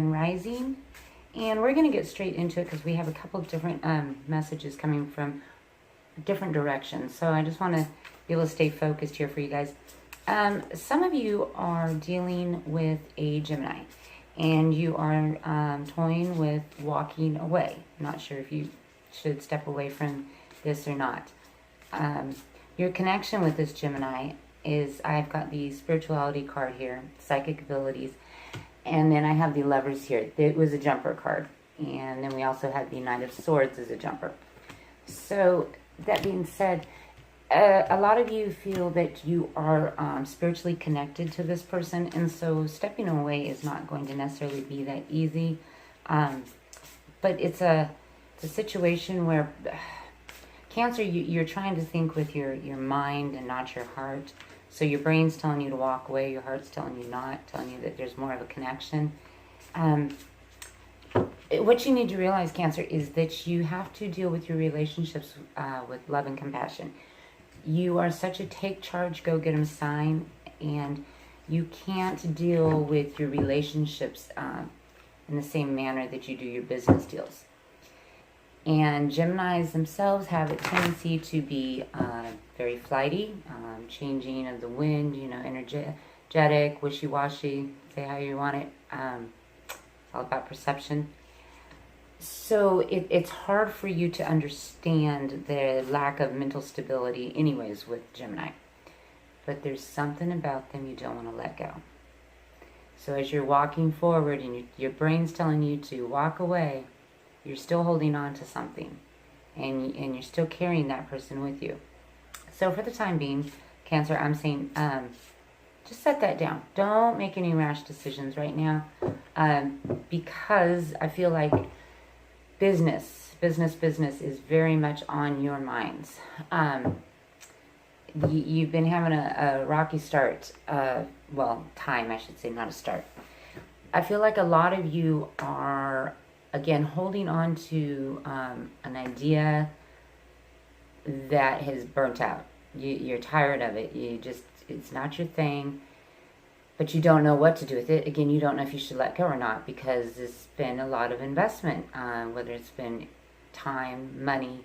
Rising, and we're going to get straight into it because we have a couple of different messages coming from different directions. So I just want to be able to stay focused here for you guys. Some of you are dealing with a Gemini, and you are toying with walking away. Not sure if you should step away from this or not. Your connection with this Gemini is, I've got the spirituality card here, psychic abilities, and then I have the lovers here. It was a jumper card, and then we also had the Knight of Swords as a jumper. So that being said, a lot of you feel that you are spiritually connected to this person, and so stepping away is not going to necessarily be that easy. But it's a situation where Cancer, you're trying to think with your mind and not your heart. So your brain's telling you to walk away, your heart's telling you not, telling you that there's more of a connection. What you need to realize, Cancer, is that you have to deal with your relationships with love and compassion. You are such a take charge, go get 'em sign, and you can't deal with your relationships in the same manner that you do your business deals. And Geminis themselves have a tendency to be very flighty, changing of the wind, energetic, wishy-washy, say how you want it. It's all about perception. So it's hard for you to understand the lack of mental stability anyways with Gemini. But there's something about them you don't want to let go. So as you're walking forward and your brain's telling you to walk away, you're still holding on to something, and you're still carrying that person with you. So for the time being, Cancer, I'm saying just set that down. Don't make any rash decisions right now, because I feel like business is very much on your minds. You've been having a rocky start. Time, I should say, not a start. I feel like a lot of you are, again, holding on to an idea that has burnt out. You're tired of it. It's not your thing, but you don't know what to do with it. Again, you don't know if you should let go or not, because it's been a lot of investment, whether it's been time, money,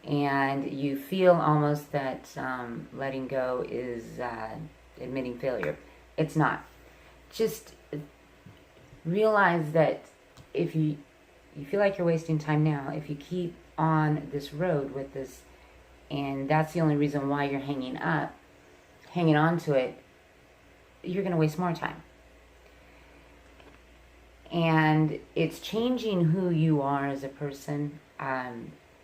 and you feel almost that letting go is admitting failure. It's not. Just realize that if you feel like you're wasting time now, if you keep on this road with this, and that's the only reason why you're hanging on to it, you're going to waste more time. And it's changing who you are as a person.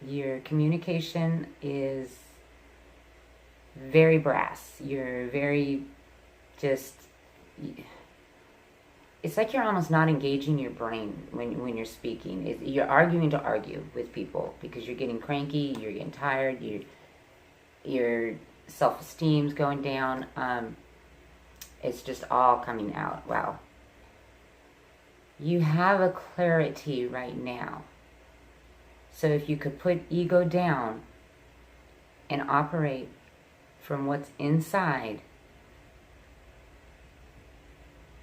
Your communication is very brass. You're very it's like you're almost not engaging your brain when you're speaking. You're arguing to argue with people because you're getting cranky, you're getting tired, your self-esteem's going down. It's just all coming out. Wow. You have a clarity right now. So if you could put ego down and operate from what's inside,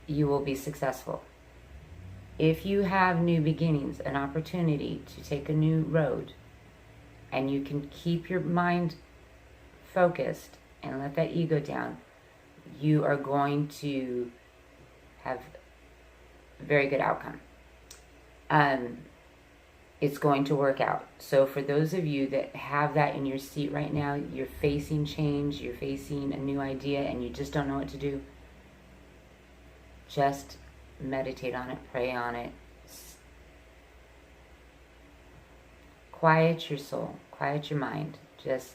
you will be successful. If you have new beginnings, an opportunity to take a new road, and you can keep your mind focused and let that ego down, you are going to have a very good outcome. It's going to work out. So for those of you that have that in your seat right now, you're facing change, you're facing a new idea, and you just don't know what to do, just meditate on it, pray on it. Quiet your soul, quiet your mind, just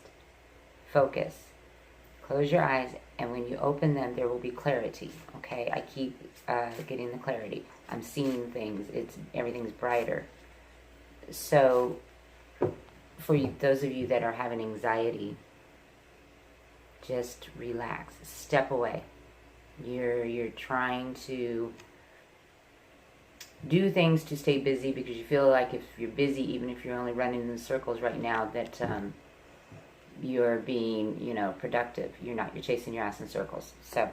focus. Close your eyes, and when you open them, there will be clarity, okay? I keep getting the clarity. I'm seeing things. Everything's brighter. So for those of you that are having anxiety, just relax, step away. You're trying to do things to stay busy because you feel like if you're busy, even if you're only running in circles right now, that you're being, productive. You're not. You're chasing your ass in circles. So,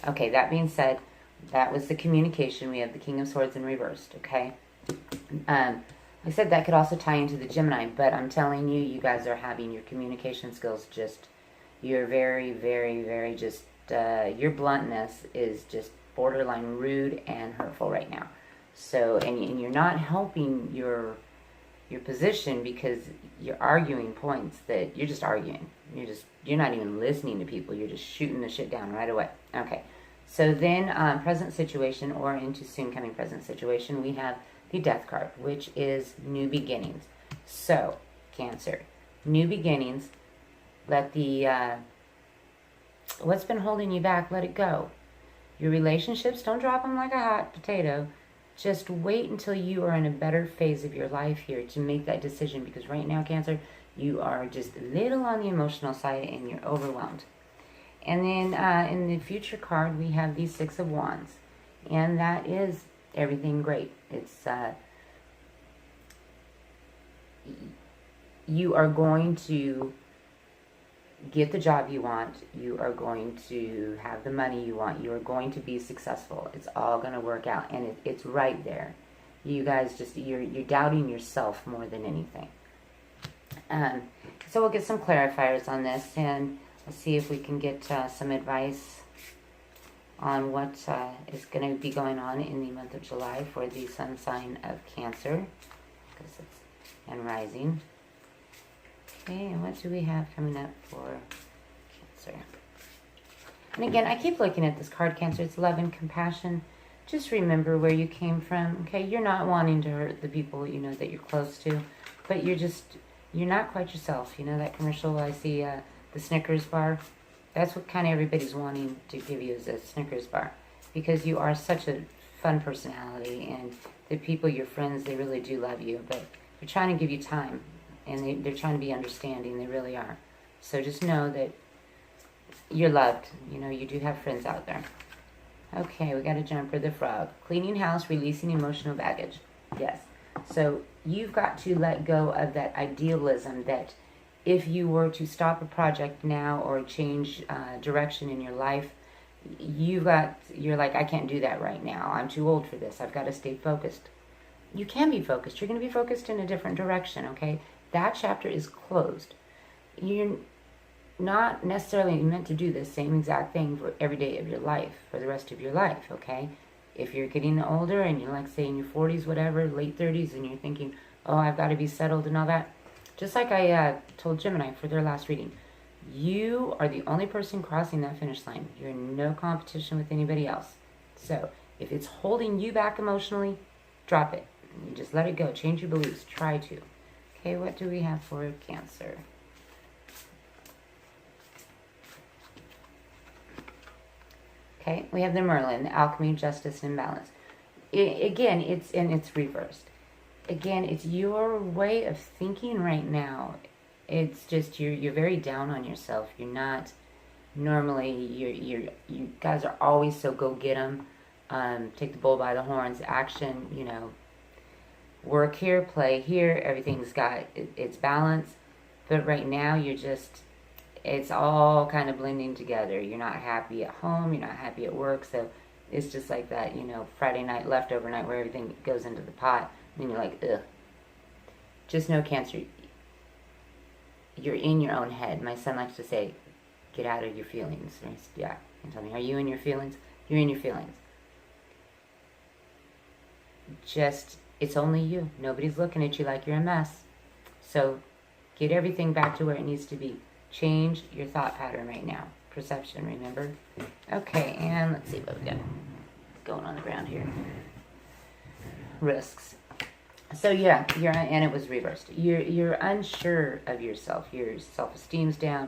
okay, that being said, That was the communication. We have the King of Swords in reversed, okay? I said that could also tie into the Gemini, but I'm telling you, you guys are having your communication skills just, you're very, very, very just, your bluntness is just borderline rude and hurtful right now. So, and you're not helping your position because you're arguing points that you're just arguing. You're not even listening to people. You're just shooting the shit down right away. Okay. So then, present situation or into soon coming present situation, we have the Death card, which is new beginnings. So, Cancer, new beginnings. Let the, what's been holding you back, let it go. Your relationships, don't drop them like a hot potato. Just wait until you are in a better phase of your life here to make that decision, because right now, Cancer, you are just a little on the emotional side and you're overwhelmed. And then in the future card, we have the Six of Wands. And that is everything great. It's you are going to get the job you want. You are going to have the money you want. You are going to be successful. It's all going to work out. And it's right there. You guys just, you're doubting yourself more than anything. So we'll get some clarifiers on this, and let's see if we can get some advice on what is going to be going on in the month of July for the sun sign of Cancer, and rising. Okay, and what do we have coming up for Cancer? And again, I keep looking at this card, Cancer. It's love and compassion. Just remember where you came from. Okay, you're not wanting to hurt the people you know that you're close to, but you're not quite yourself. You know that commercial I see, the Snickers bar? That's what kind of everybody's wanting to give you, is a Snickers bar. Because you are such a fun personality, and the people, your friends, they really do love you. But they're trying to give you time, and they're trying to be understanding. They really are. So just know that you're loved. You know, you do have friends out there. Okay, we got a jumper, the frog. Cleaning house, releasing emotional baggage. Yes. So you've got to let go of that idealism that if you were to stop a project now or change direction in your life, you're like, I can't do that right now. I'm too old for this. I've got to stay focused. You can be focused. You're going to be focused in a different direction, okay? That chapter is closed. You're not necessarily meant to do the same exact thing for every day of your life, for the rest of your life, okay? If you're getting older and you're like, say, in your 40s, whatever, late 30s, and you're thinking, oh, I've got to be settled and all that, just like I told Gemini for their last reading, you are the only person crossing that finish line. You're in no competition with anybody else. So if it's holding you back emotionally, drop it. You just let it go. Change your beliefs. Try to. Okay, what do we have for Cancer? Okay, we have the Merlin, the alchemy, justice, and balance. Again, it's reversed. Again, it's your way of thinking right now. It's just you're very down on yourself. You're not normally. You guys are always so go get 'em. Take the bull by the horns. Action. You know, work here, play here. Everything's got its balance. But right now, it's all kind of blending together. You're not happy at home. You're not happy at work. So it's just like that, you know, Friday night, leftover night where everything goes into the pot. And you're like, ugh. Just know, Cancer, you're in your own head. My son likes to say, get out of your feelings. Yeah, you tell me, are you in your feelings? You're in your feelings. It's only you. Nobody's looking at you like you're a mess. So get everything back to where it needs to be. Change your thought pattern right now. Perception, remember? Okay, and let's see what we got going on the ground here. Risks. So yeah, and it was reversed. You're unsure of yourself. Your self-esteem's down.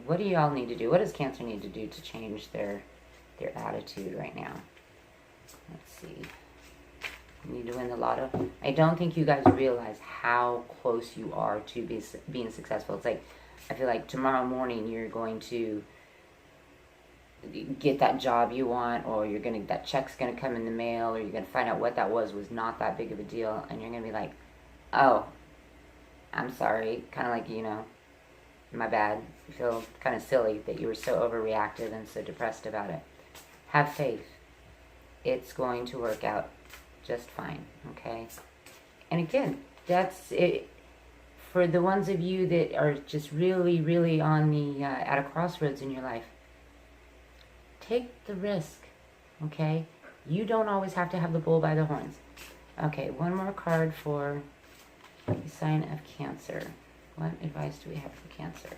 What do y'all need to do? What does Cancer need to do to change their attitude right now? Let's see. You need to win the lotto. I don't think you guys realize how close you are to being successful. It's like, I feel like tomorrow morning you're going to get that job you want, or that check's gonna come in the mail, or you're gonna find out what that was not that big of a deal, and you're gonna be like, oh, I'm sorry, kind of like, you know, my bad. You feel kind of silly that you were so overreactive and so depressed about it. have faith. It's going to work out just fine, okay? And again, that's it. For the ones of you that are just really, really on the, at a crossroads in your life, take the risk, okay? You don't always have to have the bull by the horns. Okay, one more card for the sign of Cancer. What advice do we have for Cancer?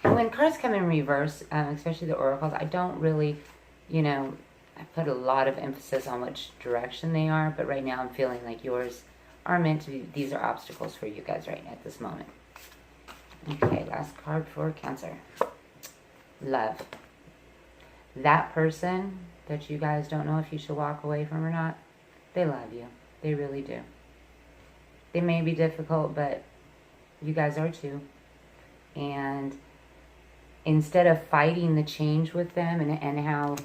When cards come in reverse, especially the oracles, I don't really, I put a lot of emphasis on which direction they are, but right now I'm feeling like yours are meant to be, these are obstacles for you guys right at this moment. Okay, last card for Cancer. Love. That person that you guys don't know if you should walk away from or not, they love you. They really do. They may be difficult, but you guys are too. And instead of fighting the change with them and how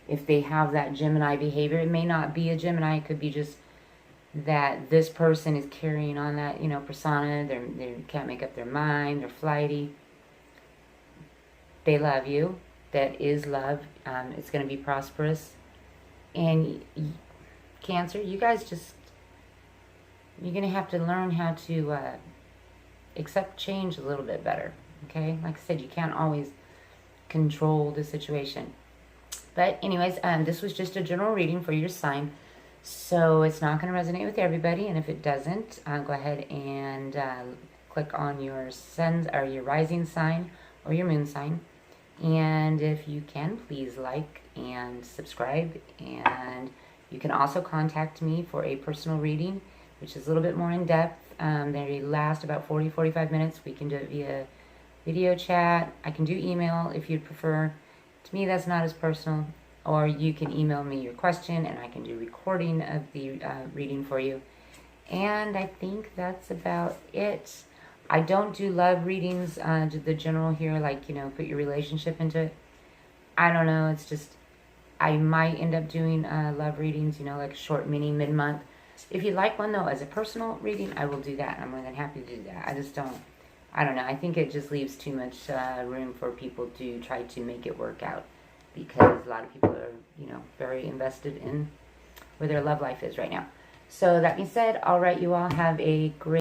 if they have that Gemini behavior, it may not be a Gemini, it could be just that this person is carrying on that, persona, they can't make up their mind, they're flighty. They love you. That is love. It's going to be prosperous. And Cancer, you guys you're going to have to learn how to accept change a little bit better. Okay? Like I said, you can't always control the situation. But anyways, this was just a general reading for your sign. So it's not going to resonate with everybody. And if it doesn't, go ahead and click on your sun's or your rising sign or your moon sign. And if you can, please like and subscribe. And you can also contact me for a personal reading, which is a little bit more in depth. They last about 40-45 minutes. We can do it via video chat. I can do email if you'd prefer. To me, that's not as personal. Or you can email me your question and I can do recording of the reading for you. And I think that's about it. I don't do love readings, the general here, like, put your relationship into it. I don't know, it's just, I might end up doing love readings, like a short mini mid-month. If you'd like one, though, as a personal reading, I will do that. I'm more than happy to do that. I don't know, I think it just leaves too much room for people to try to make it work out. Because a lot of people are, very invested in where their love life is right now. So that being said, all right, you all have a great